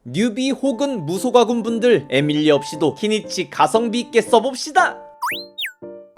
뉴비 혹은 무소가군 분들, 에밀리 없이도 키니치 가성비 있게 써봅시다.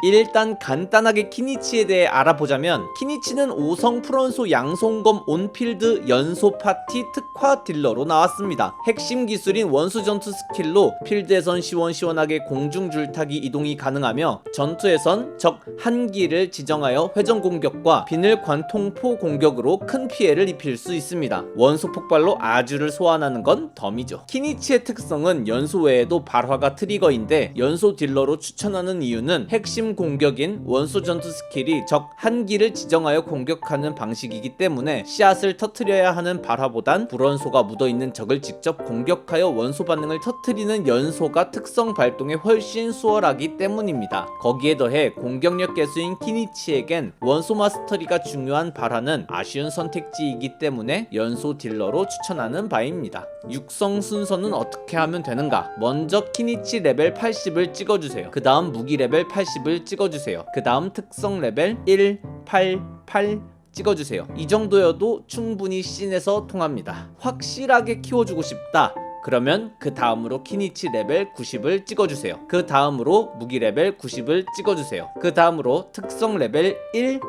일단 간단하게 키니치에 대해 알아보자면, 키니치는 5성 프론소 양손검 온필드 연소 파티 특화 딜러로 나왔습니다. 핵심 기술인 원수 전투 스킬로 필드에선 시원시원하게 공중 줄타기 이동이 가능하며, 전투에선 적 한기를 지정하여 회전 공격과 비늘 관통포 공격으로 큰 피해를 입힐 수 있습니다. 원소 폭발로 아주를 소환하는 건 덤이죠. 키니치의 특성은 연소 외에도 발화가 트리거인데, 연소 딜러로 추천하는 이유는 핵심 공격인 원소 전투 스킬이 적 한기를 지정하여 공격하는 방식이기 때문에 씨앗을 터트려야 하는 발화보단 불원소가 묻어있는 적을 직접 공격하여 원소 반응을 터트리는 연소가 특성 발동에 훨씬 수월하기 때문입니다. 거기에 더해 공격력 개수인 키니치에겐 원소 마스터리가 중요한 발화는 아쉬운 선택지이기 때문에 연소 딜러로 추천하는 바입니다. 육성 순서는 어떻게 하면 되는가? 먼저 키니치 레벨 80을 찍어주세요. 그 다음 무기 레벨 80을 찍어주세요. 그 다음 특성 레벨 1, 8, 8 찍어주세요. 이 정도여도 충분히 씬에서 통합니다. 확실하게 키워주고 싶다, 그러면 그 다음으로 키니치 레벨 90을 찍어주세요. 그 다음으로 무기 레벨 90을 찍어주세요. 그 다음으로 특성 레벨 1,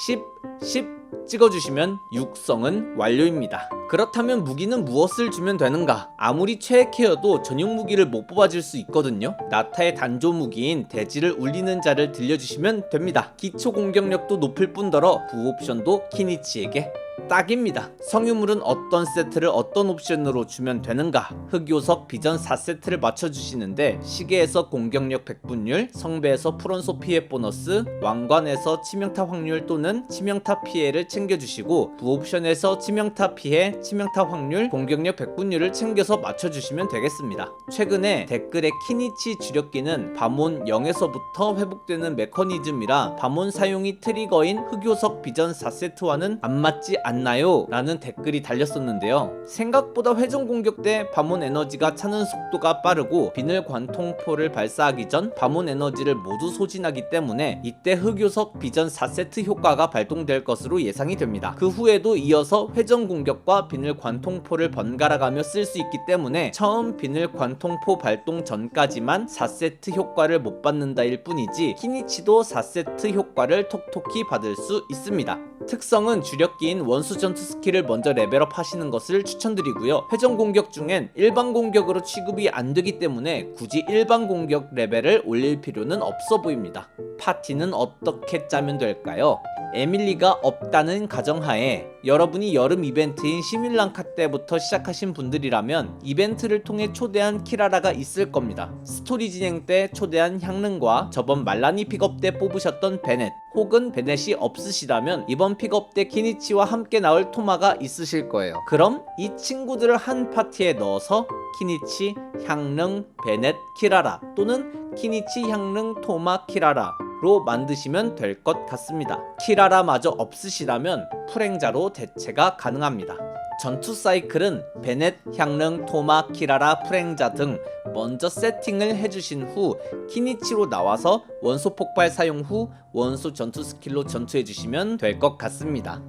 10, 10 찍어주시면 육성은 완료입니다. 그렇다면 무기는 무엇을 주면 되는가? 아무리 최애케어도 전용 무기를 못 뽑아줄 수 있거든요. 나타의 단조 무기인 대지를 울리는 자를 들려주시면 됩니다. 기초 공격력도 높을 뿐더러 부옵션도 키니치에게 딱입니다. 성유물은 어떤 세트를 어떤 옵션으로 주면 되는가? 흑요석 비전 4세트를 맞춰주시는데, 시계에서 공격력 100분율, 성배에서 프론소 피해 보너스, 왕관에서 치명타 확률 또는 치명타 피해를 챙겨주시고, 부옵션에서 치명타 피해, 치명타 확률, 공격력 100분율을 챙겨서 맞춰주시면 되겠습니다. 최근에 댓글에 키니치 주력기는 바몬 0에서부터 회복되는 메커니즘이라 바몬 사용이 트리거인 흑요석 비전 4세트와는 안 맞지 않나요? 라는 댓글이 달렸었는데요. 생각보다 회전 공격 때 바몬 에너지가 차는 속도가 빠르고, 비늘 관통포를 발사하기 전 바몬 에너지를 모두 소진하기 때문에 이때 흑요석 비전 4세트 효과가 발동될 것으로 예상이 됩니다. 그 후에도 이어서 회전 공격과 비늘 관통포를 번갈아가며 쓸 수 있기 때문에 처음 비늘 관통포 발동 전까지만 4세트 효과를 못 받는다일 뿐이지, 키니치도 4세트 효과를 톡톡히 받을 수 있습니다. 특성은 주력기인 원수 전투 스킬을 먼저 레벨업 하시는 것을 추천드리고요. 회전 공격 중엔 일반 공격으로 취급이 안 되기 때문에 굳이 일반 공격 레벨을 올릴 필요는 없어 보입니다. 파티는 어떻게 짜면 될까요? 에밀리가 없다는 가정하에 여러분이 여름 이벤트인 시뮬랑카 때부터 시작하신 분들이라면 이벤트를 통해 초대한 키라라가 있을 겁니다. 스토리 진행 때 초대한 향릉과 저번 말라니 픽업 때 뽑으셨던 베넷, 혹은 베넷이 없으시다면 이번 픽업 때 키니치와 함께 나올 토마가 있으실 거예요. 그럼 이 친구들을 한 파티에 넣어서 키니치, 향릉, 베넷, 키라라 또는 키니치, 향릉, 토마, 키라라 로 만드시면 될 것 같습니다. 키라라마저 없으시다면 풀행자로 대체가 가능합니다. 전투 사이클은 베넷, 향릉, 토마, 키라라, 풀행자 등 먼저 세팅을 해주신 후 키니치로 나와서 원소 폭발 사용 후 원소 전투 스킬로 전투해주시면 될 것 같습니다.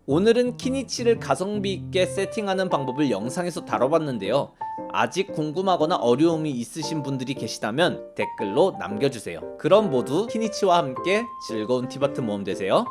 오늘은 키니치를 가성비 있게 세팅하는 방법을 영상에서 다뤄봤는데요. 아직 궁금하거나 어려움이 있으신 분들이 계시다면 댓글로 남겨주세요. 그럼 모두 키니치와 함께 즐거운 티바트 모험 되세요.